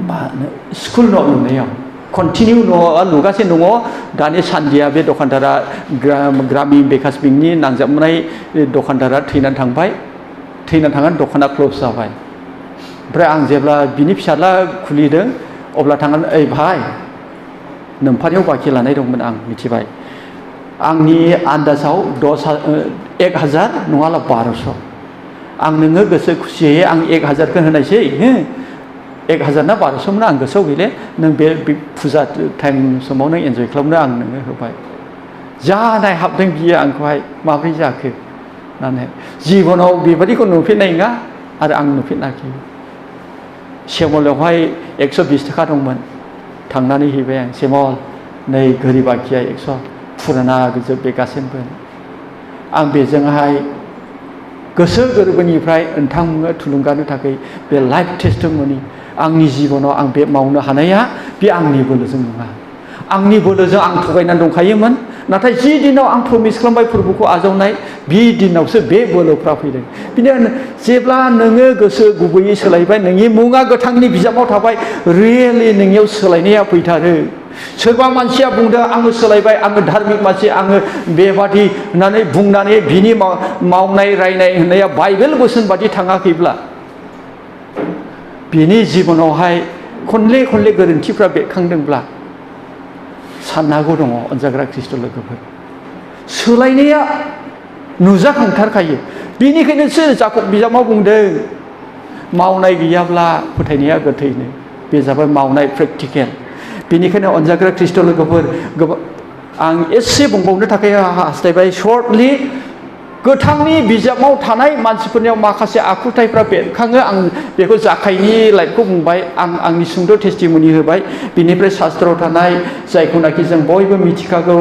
मा होनो स्कुल न' लुनायाव कन्टिनिउ न'आ लुगासिनो दङ। दानि सान्दिया बे दखानदारा ग्रामिन बिकास बेंकनि नांजाबनाय दखानदारा थैनानै थांबाय। थैनानै थांनानै दखाना क्ल'ज जाबाय। ओमफ्राय आं जेब्ला बिनि फिसाज्ला खुलिदों अब्ला थांनानै, ओइ भाइ नोम्फानियाव बाखि लानाय दंमोन, आं मिथिबाय। आंनि आन्दाजाव 1000 नङाब्ला 1200। आं नोङो गोसो खुसियै आं 1000खौ होनायसै, 1000 ना 1200 मोन आं गोसोआव गैले। नों बे फुजा टाइम समाव नों एन्जय खालामनो आं नोङो होबाय। जा नायहाबदों बियो आंखौहाय, माब्रै जाखो होननानै। जिबनाव बेबादिखौ नुफेरनाय नङा आरो आं नुफेराखै। सेमलावहाय 120 थाखा दंमोन। थांनानै हैबाय आं, सेमल नै घरि बाखिया 100, फुराना गोजोब बे गासैबो। आं बेजोंहाय गोसो गोरबोनिफ्राय नोंथांनो थुलुंगानो थाखाय बे लाइफ टेस्टिमनि आंनि जिबनाव आं बे मावनो हानाया बे आंनि बोलोजों नङा। आंनि बोलोजों आं थगायनानै दंखायोमोन। नाथाय जि दिनाव आं प्रमिस खालामबाय फोरबोखौ आजावनाय, बे दिनावसो बे बोलोफ्रा फैदों। बिदिनो जेब्ला नोङो गोसो गुबैयै सोलायबाय, नोंनि मुङा गोथांनि बिजाबाव थाबाय, रियेलि नोंनियाव सोलायनाया फैथारो। सोरबा मानसिया बुंदों आङो सोलायबाय, आङो धार्मिक मानसि, आङो बेबादि होननानै बुंनानै बिनि मावनाय रायनाय होननाया बाइबेल बोसोन बादि थाङाखैब्ला, बिनि जिबनावहाय खनले खनले गोरोन्थिफ्रा बेरखांदोंब्ला साननांगौ दङ। अनजाग्रा ख्रिस्ट' लोगोफोर, सोलायनाया नुजाखांथारखायो। बेनिखायनोसो जाकब बिजाबाव बुंदों मावनाय गैयाब्ला फोथायनाया गोथैनो। बे जाबाय मावनाय, प्रेक्टिकेल। बेनिखायनो अनजाग्रा ख्रिस्ट' लोगोफोर, आं एसे बुंबावनो थाखाय हास्थायबाय सर्टलि। गोथांनि बिजाबाव थानाय मानसिफोरनियाव माखासे आखुथायफ्रा बेरखाङो। आं बेखौ जाखायनि लाइफखौ बुंबाय, आं आंनि सुंद' टेस्टिमनि होबाय। बिनिफ्राय शास्त्रआव थानाय जायखौनाखि जों बयबो मिथिखागौ,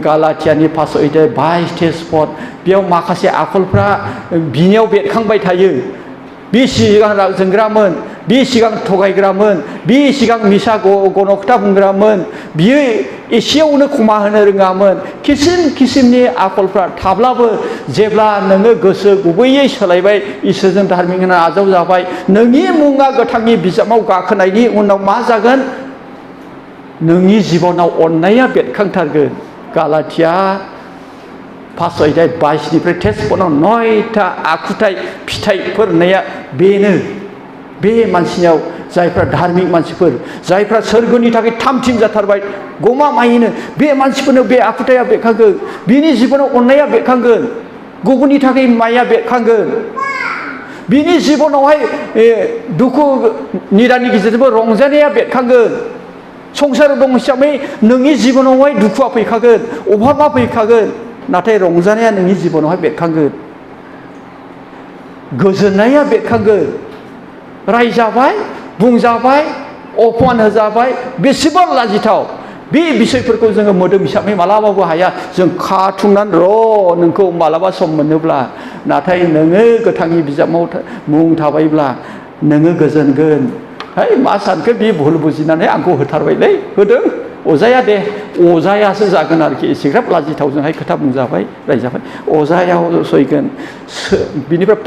गालाथियानि 5:22 बेयाव माखासे आखलफ्रा बिनियाव बेरखांबाय थायो। बे सिगां जोंग्रामोन, बे सिगां थगायग्रामोन, बे सिगां मिसा गन'खथा बुंग्रामोन, बियो एसेयावनो खमा होनो रोङामोन। किसिम किसिमनि आखलफ्रा थाब्लाबो जेब्ला नोङो गोसो गुबैयै सोलायबाय, इसोरजों धार्मिक होना आजाव जाबाय, नोंनि मुङा गोथांनि बिजाबाव गाखोनायनि उनाव मा जागोन? नोंनि जिबनाव अननाया बेरखांथारगोन। गालाथिया 5:22 टेस्टपनाव 9था आखुथाय फिथाइफोर होननाया बेनो। बे मानसिनियाव जायफ्रा धार्मिक मानसिफोर, जायफ्रा सोरगोनि थाखाय थामथिम जाथारबाय गमामायैनो, बे मानसिफोरनो बे आखुथाया बेरखांगोन। बिनि जिबनाव अननाया बेरखांगोन, गुबुननि थाखाय माया बेरखांगोन। बिनि जिबनावहाय दुखु निदाननि गेजेरजोंबो रंजानाया बेरखांगोन। संसाराव दं हिसाबै नोंनि जिबनावहाय दुखुआ फैखागोन, अभाबा फैखागोन, नाथाय रंजानाया नोंनि जिबनावहाय बेरखांगोन, गोजोननाया बेरखांगोन। रायजाबाय, बुंजाबाय, अपमान होजाबाय, बेसेबां लाजिथाव। बे बिसयफोरखौ जोङो मोदोम हिसाबै मालाबाबो हाया। जों खाथुमनानै नोंखौ मालाबा सम मोनोब्ला, नाथाय नोङो गोथांनि बिजाबाव मुं थाबायब्ला नोङो गोजोनगोन। है मा सानखो बे भुल बुजिनानै आंखौ होथारबायलै, होदों अजाया दे, अजायासो जागोन आरोखि। एसेग्राब लाजिथावजोंहाय खोथा बुंजाबाय, रायजाबाय, अजायाव सैगोन। बिनिफ्राय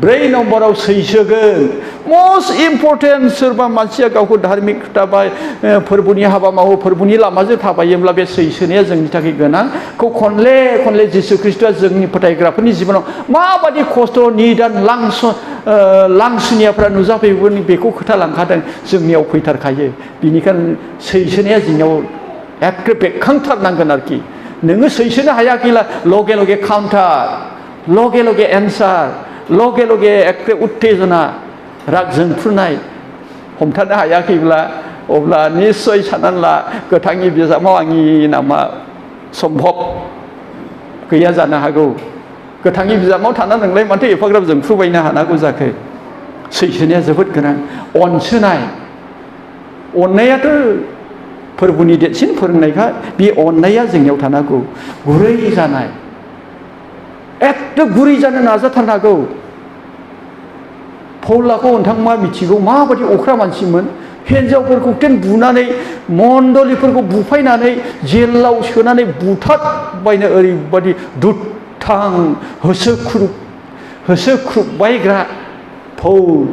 4 नम्बराव सैसोगोन। मस्ट इम्परटेन्ट, सोरबा मानसिया गावखौ धार्मिक खोथाबाय, फोरबुनि हाबा मावो, फोरबुनि लामाजों थाबायोब्ला बे सैसोनाया जोंनि थाखाय गोनां। खनले खनले जिसु ख्रिस्ट'आ जोंनि फोथायग्राफोरनि जिबनाव माबायदि खस्थ' निदान लांसुनियाफ्रा नुजाफैगोन बेखौ खोथा लांखादों, जोंनियाव फैथारखायो। बिनिखायनो सैसोनाया जोंनियाव एखे बेरखांथारनांगोन आरोखि। नोङो सैसोनो हायाखैला लगे लगे काउन्टार, लगे लगे एन्सार, लगे लगे एखे उत्तेजना, राग जोंफ्रुनाय हमथानो हायाखैब्ला, अब्ला निस्सय साननानै ला गोथांनि बिजाबाव आंनि नामा सम्भब गैया जानो हागौ। गोथांनि बिजाबाव थानानै नोंलाय माथो एफाग्राब जोंफ्रुबायनो हानांगौ जाखो। सैसोनाया जोबोद गोनां। अनसोनाय, अननायाथ' फोरबुनि देरसिन फोरोंनायखा। बे अननाया जोंनियाव थानांगौ। गुरै जानाय, एखे गुरै जानो नाजाथारनांगौ। पौलाखौ नोंथाङा मिथिगौ माबायदि अख्रा मानसिमोन। हिन्जावफोरखौ बुनानै, मण्डलिफोरखौ बुफायनानै, जेलाव सोनानै बुथारबायनो ओरैबायदि दुथां होसोख्रुबबायग्रा पौल।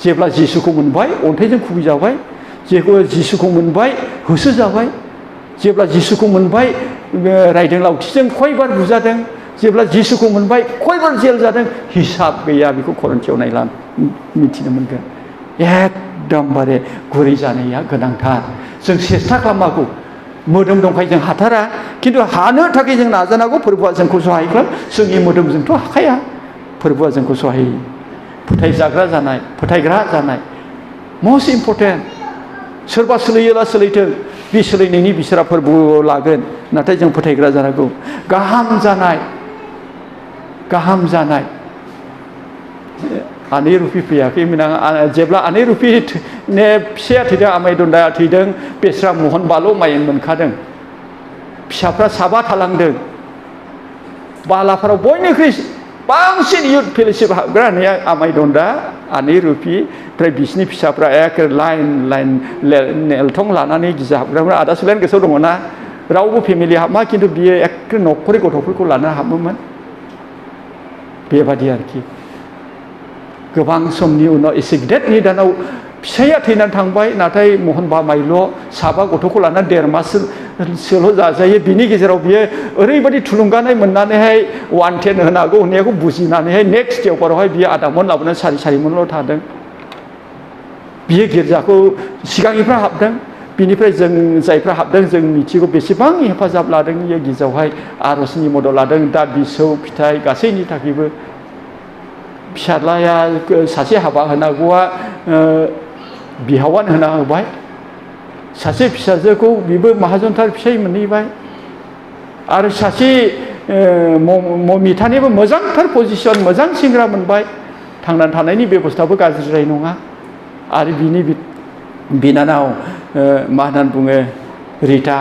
जेब्ला जिसुखौ मोनबाय, अन्थाइजों खुबैजाबाय। जेब्ला जिसुखौ मोनबाय, होसोजाबाय। जेब्ला जिसुखौ मोनबाय, रायदों लावथिजों खयबार बुजादों। जेब्ला जिसुखौ मोनबाय, खयबार जेल जादों, हिसाब गैया। बेखौ करिन्थियाव नायला मिथिनो मोनगोन। एकदमबारे गुरै जानाया गोनांथार। जों सेस्था खालामनांगौ। मोदोम दंखायो जों हाथारा, खिन्थु हानो थाखाय जों नाजानांगौ। फोरबुआ जोंखौ सहाय खालाम। जोंनि मोदोमजोंथ' हाखाया, फोरबुआ जोंखौ सहाय। फोथायजाग्रा जानाय, फोथायग्रा जानाय मस्ट इम्परटेन्ट। सोरबा सोलियोला सोलिथों, बे सोलिनायनि बिसोरा फोरबो लागोन, नाथाय जों फोथायग्रा जानांगौ। गाहाम जानाय, गाहाम जानाय। आनै रुफि फैयाखैमोन आं जेब्ला आनै रुफि फिसाया थैदों, आमाय दन्दाया थैदों, बेस्रा महन बाल' माइन मोनखादों। फिसाफ्रा 7 थालांदों। बालाफोराव बयनिख्रुइ बांसिन इयुथ फेलोशिप हाबग्रा होननाया आमाय दन्दा, आनै रुफि, ओमफ्राय बिसिनि फिसाफ्रा एखे लाइन लाइन नेलथं लानानै गिजा हाबग्राफ्रा। आदा सुलायन गोसोआव दङ ना? रावबो फेमिलि हाबा, खिन्थु बियो एखे न'खरनि गथ'फोरखौ लानो हाबोमोन। बेबादि आरोखि। गोबां समनि उनाव एसे गिदिर निदानाव फिसाया थैनानै थांबाय, नाथाय महन बामायल' 7 गथ'खौ लानानै 1.5 माससोल' जाजायो। बिनि गेजेराव बियो ओरैबायदि थुलुंगानाय मोननानैहाय 110 होनांगौ होननायखौ बुजिनानैहाय नेक्स्ट स्टेपावहाय बियो आदामन लाबोनानै 4 मनल' थादों। बियो गिर्जाखौ सिगांनिफ्राय हाबदों। बिनिफ्राय जों जायफ्रा हाबदों जों मिथिगौ बेसेबां हेफाजाब लादों इयो गिर्जायावहाय, आर'जनि मदद लादों। दा बिसौ फिथाइ गासैनि थाखायबो। फिसाज्लाया सासे हाबा होनांगौआ बिहावान होना होबाय। सासे फिसाजोखौ बिबो माहाजोनथार फिसाय मोनहैबाय। आरो सासे ममितानिबो मोजांथार पजिसन, मोजां सेंग्रा मोनबाय। थांनानै थानायनि बेबस्थाबो गाज्रिद्राय नङा। आरो बिनि बिनानाव मा होननानै बुङो, रिता,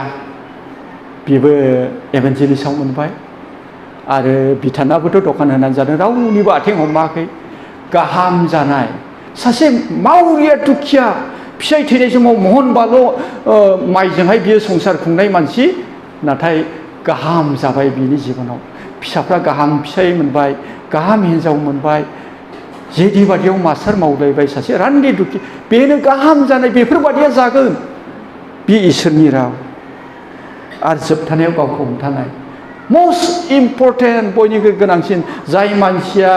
बिबो एभेन्जेलिस्टआव मोनबाय। आरो बिथाङाबोथ' दखान होनानै जादों, रावनिबो आथिं हमाखै। गाहाम जानाय। सासे मावरिया दुखिया, फिसाय थैनाय समाव महन बाल' माइजोंहाय बियो संसार खुंनाय मानसि, नाथाय गाहाम जाबाय बिनि जिबनाव। फिसाफ्रा गाहाम फिसाय मोनबाय, गाहाम हिन्जाव मोनबाय। जेदि बादियाव मास्टार मावलायबाय, सासे रान्दि दुखि, बेनो गाहाम जानाय। बेफोरबादिया जागोन। बे इसोरनि राव। आरो जोबथानायाव गावखौ हमथानाय। मस्ट इम्परटेन्ट, बयनिख्रुइ गोनांसिन। जाय मानसिया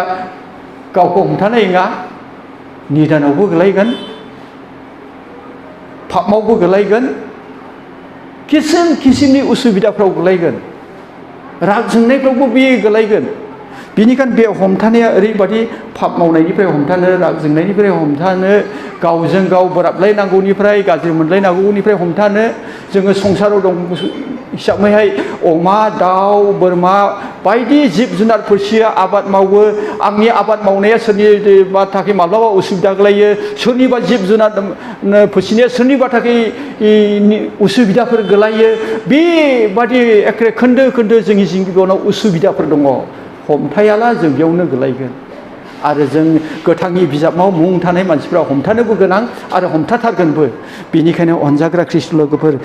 गावखौ हमथानाय नङा, निदानावबो गोलैगोन, पापमावबो गोलैगोन, किसिम किसिमनि उसुबिदाफ्राव गोलैगोन, राग जोंनायफ्रावबो बियो गोलैगोन। बेनिखायनो बे हमथानाया ओरैबायदि पाप मावनायनिफ्राय हमथानो, राग जोंनायनिफ्राय हमथानो, गावजों गाव बोराबलायनांगौनिफ्राय, गाज्रि मोनलायनांगौनिफ्राय हमथानो, जोङो संसाराव दं हिसाबैहाय अमा, दाउ, बोरमा बायदि जिब जुनार फिसियो, आबाद मावो। आंनि आबाद मावनाया सोरनिबा थाखाय माब्लाबा उसुबिदा गोलैयो, सोरनिबा जिब जुनार फिसिनाया सोरनिबा थाखाय उसुबिदाफोर गोलैयो। बेबादि एखे खोन्दो खोन्दो जोंनि जिबनाव उसुबिदाफोर दङ। हमथायाला जों बेयावनो गोलैगोन। आरो जों गोथांनि बिजाबाव मुं थानाय मानसिफ्रा हमथानोबो गोनां आरो हमथाथारगोनबो। बेनिखायनो अनजाग्रा ख्रिस्ट' लोगोफोर,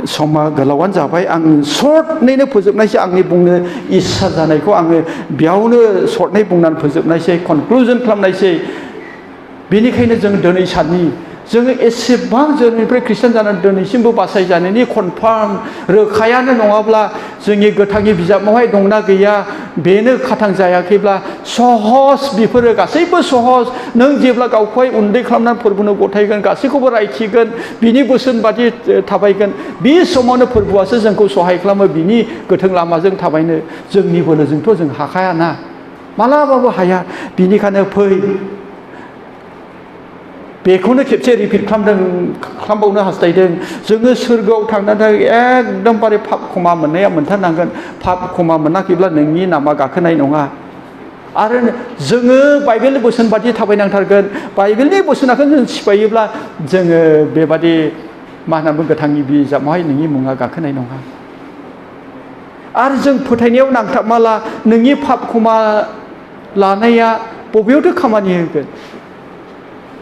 समा गोलावानो जाबाय, आं सर्टनैनो फोजोबनायसै। आंनि बुंनो इस्सा जानायखौ आङो बेयावनो सर्टनै बुंनानै फोजोबनायसै, कनक्लुजन खालामनायसै। बेनिखायनो जों दिनै साननि जोङो एसेबां जोंनिफ्राय खृष्टान जानानै दिनैसिमबो बासायजानायनि कनफार्म रोखायानो नङाब्ला, जोंनि गोथांनि बिजाबावहाय दंना गैया बेनो खाथां जायाखैब्ला, सहज बेफोरो गासैबो सहज। नों जेब्ला गावखौहाय उन्दै खालामनानै फोरबुनो गथायगोन, गासैखौबो रायथिगोन, बिनि बोसोन बादि थाबायगोन, बे समावनो फोरबुआसो जोंखौ सहाय खालामो बिनि गोथों लामाजों थाबायनो। जोंनि बोलोजोंथ' जों हाखायाना, मालाबाबो हाया। बिनिखायनो फै, बेखौनो खेबसे रिपिट खालामबावनो हास्थायदों। जोङो सोरगोआव थांनानै एकदमबारे पाप क्षमा मोननाया मोनथारनांगोन। पाप क्षमा मोनाखैब्ला नोंनि नामा गाखोनाय नङा। आरो जोङो बाइबेलनि बोसोन बादि थाबायनांथारगोन। बाइबेलनि बोसोनखौ जों सिफायोब्ला जोङो बेबादि मा होननांगौ, गोथांनि बिजाबावहाय नोंनि मुङा गाखोनाय नङा। आरो जों फोथायनायाव नांथाबमाला नोंनि पाप क्षमा लानाया बबेयावथो खामानि होगोन?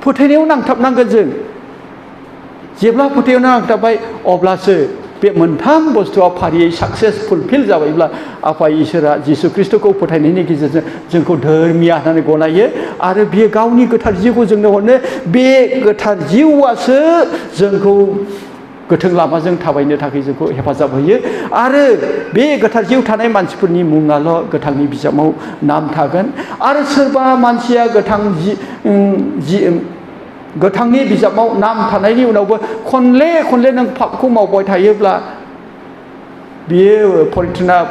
फोथायनायाव नांथाबनांगोन जों। जेब्ला फोथायनायाव नांथाबबाय अब्लासो बे मोनथाम बुस्थुआ फारियै साक्सेस फुलफिल जाबायब्ला आफा इसोरा जिसु ख्रिस्ट'खौ फोथायनायनि गेजेरजों जोंखौ धोर्मिया होननानै गनायो। आरो बियो गावनि गोथार जिउखौ जोंनो हरनो, बे गोथार जिउआसो जोंखौ गोथों लामाजों थाबायनो थाखाय जोंखौ हेफाजाब होयो। आरो बे गोथार जिउ थानाय मानसिफोरनि मुङाल' गोथांनि बिजाबाव नाम थागोन। आरो सोरबा मानसिया गोथांनि बिजाबाव नाम थानायनि उनावबो खनले खनले नों पापखौ मावबाय थायोब्ला, बियो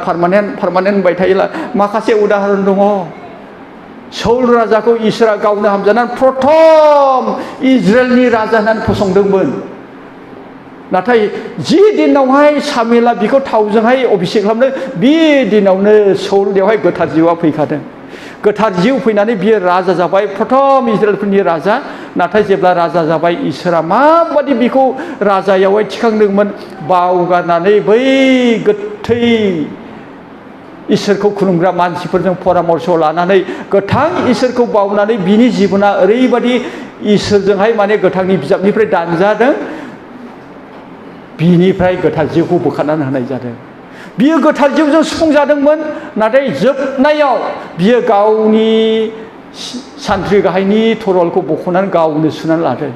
पारमानेन्ट होनबाय थायोब्ला, माखासे उदाहरन दङ। सौल राजाखौ इसोरा गावनो हामजानानै प्रथम इज्राइलनि राजा होननानै फसंदोंमोन। नाथाय जि दिनावहाय सामुएला बिखौ थावजोंहाय अभिषेक खालामदों, बे दिनावनो सौलनियावहाय गोथार जिउआ फैखादों। गोथार जिउ फैनानै बियो राजा जाबाय, प्रथम इज्राइलफोरनि राजा। नाथाय जेब्ला राजा जाबाय, इसोरा माबादि बिखौ राजायावहाय थिखांदोंमोन, बावगारनानै बै गोथै इसोरखौ खुलुमग्रा मानसिफोरजों परामर्श लानानै गोथां इसोरखौ बावनानै बिनि जिबना ओरैबादि इसोरजोंहाय माने गोथांनि बिजाबनिफ्राय दानजादों, बिनिफ्राय गोथार जिउखौ बोखारनानै होनाय जादों। बियो गोथार जिउजों सुफुंजादोंमोन, नाथाय जोबनायाव बियो गावनि सान्थ्रि गाहायनि थरलखौ बख'नानै गावनो सुनानै लादों।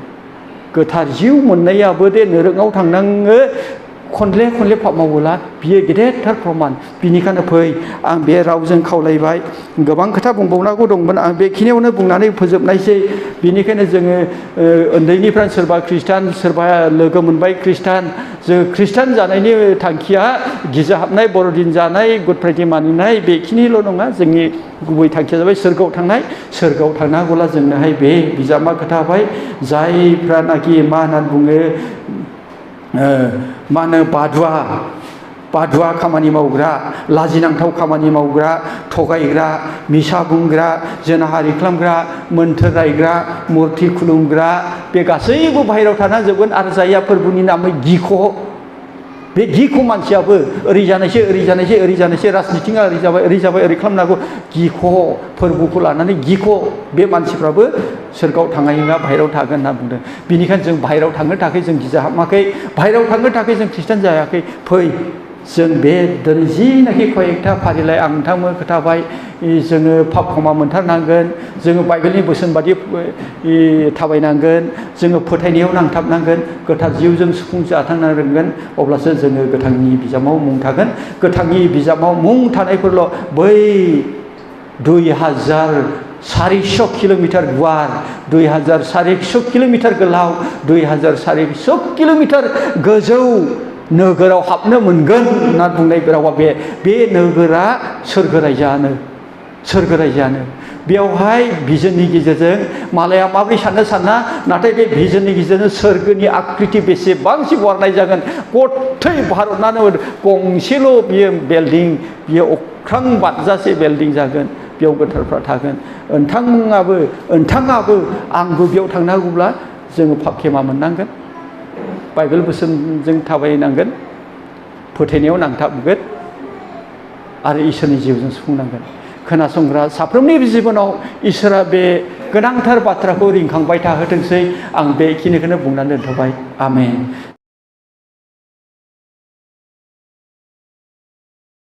गोथार जिउ मोननायाबो दे नोरोङाव थांनाङो, खनले खनले पाप मावोला बियो गेदेरथार प्रमान। बिनिखायनो फै, आं बे रावजों खावलायबाय। गोबां खोथा बुंबावनांगौ दंमोन, आं बेखिनियावनो बुंनानै फोजोबनायसै। बिनिखायनो जोङो उन्दैनिफ्राय सोरबा खृष्टान, सोरबा लोगो मोनबाय खृष्टान। जों खृष्टान जानायनि थांखिया गिर्जा हाबनाय, बर'दिन जानाय, गुड फ्राइडे मानिनाय बेखिनिल' नङा। जोंनि गुबै थांखिया जाबाय सोरगोआव थांनाय। सोरगोआव थांनांगौला जोंनोहाय बे बिजाबा खोथाबाय, जायफ्रानाखि मा होननानै बुङो, मा होनो, बादुवा खामानि मावग्रा, लाजिनांथाव खामानि मावग्रा, थगायग्रा, मिसा बुंग्रा, जोनाहारि खालामग्रा, मोन्थोर रायग्रा, मुर्ति खुलुमग्रा, बे गासैबो बाहेरायाव थाना जोबगोन। आरो जायहा फोरबुनि नामै गिख', बे गिख' मानसियाबो ओरै जानायसै ओरै जानायसै ओरै जानायसै, राजनिथिङा ओरै जाबाय ओरै खालामनांगौ, गिख' फोरबुखौ लानानै गिख' बे मानसिफ्राबो सोरगोआव थांनायना बाहेरायाव थागोन होनना बुंदों। बिनिखायनो जों बाहेरायाव थांनो थाखाय जों गिर्जा हाबाखै, बाहेरायाव थांनो थाखाय जों खृष्टान जायाखै। फै, जों बे दिनै जिनाखि कयेकथा फारिलाइ आं नोंथांमोन खोथाबाय, जोङो पाप क्षमा मोनथारनांगोन, जोङो बाइबेलनि बोसोन बादि थाबायनांगोन, जोङो फोथायनायाव नांथाबनांगोन, गोथार जिउजों सुफुंजाथारनांगोन, अब्लासो जोङो गोथांनि बिजाबाव मुं थागोन। गोथांनि बिजाबाव मुं थानायफोरल' बै 2400 किल'मिटार गुवार, 2400 किल'मिटार गोलाव, 2400 किल'मिटार गोजौ नोगोराव हाबनो मोनगोन होनना बुंनाय रावा बे नोगोरा सोरगो रायजोआनो बेवहाय भिजननि गेजेरजों मालाया माबोरै सानना नाथाय बे भिजननि गेजेरजों सोरगोनि आकृति बेसेबांसि बरनाय जागोन गथै भारतनानो गंसेल' बियो बिल्डिं बियो अख्रां बादजासे बिल्डिं जागोन बेयाव गोथारफ्रा थागोन नोंथाङाबो आंबो बेयाव थांनांगौब्ला जोङो पाप खेमा मोननांगोन बाइबेल बोसोनजों थाबायनांगोन फोथायनायाव नांथाबगोन आरो इसोरनि जिउजों सुफुंनांगोन खोनासंग्रा साफ्रोमनिबो जिबनाव इसोरा बे गोनांथार बाथ्राखौ रिंखांबाय थाहोथोंसै आं बेखिनिखौनो बुंनानै दोनथ'बाय आमेन।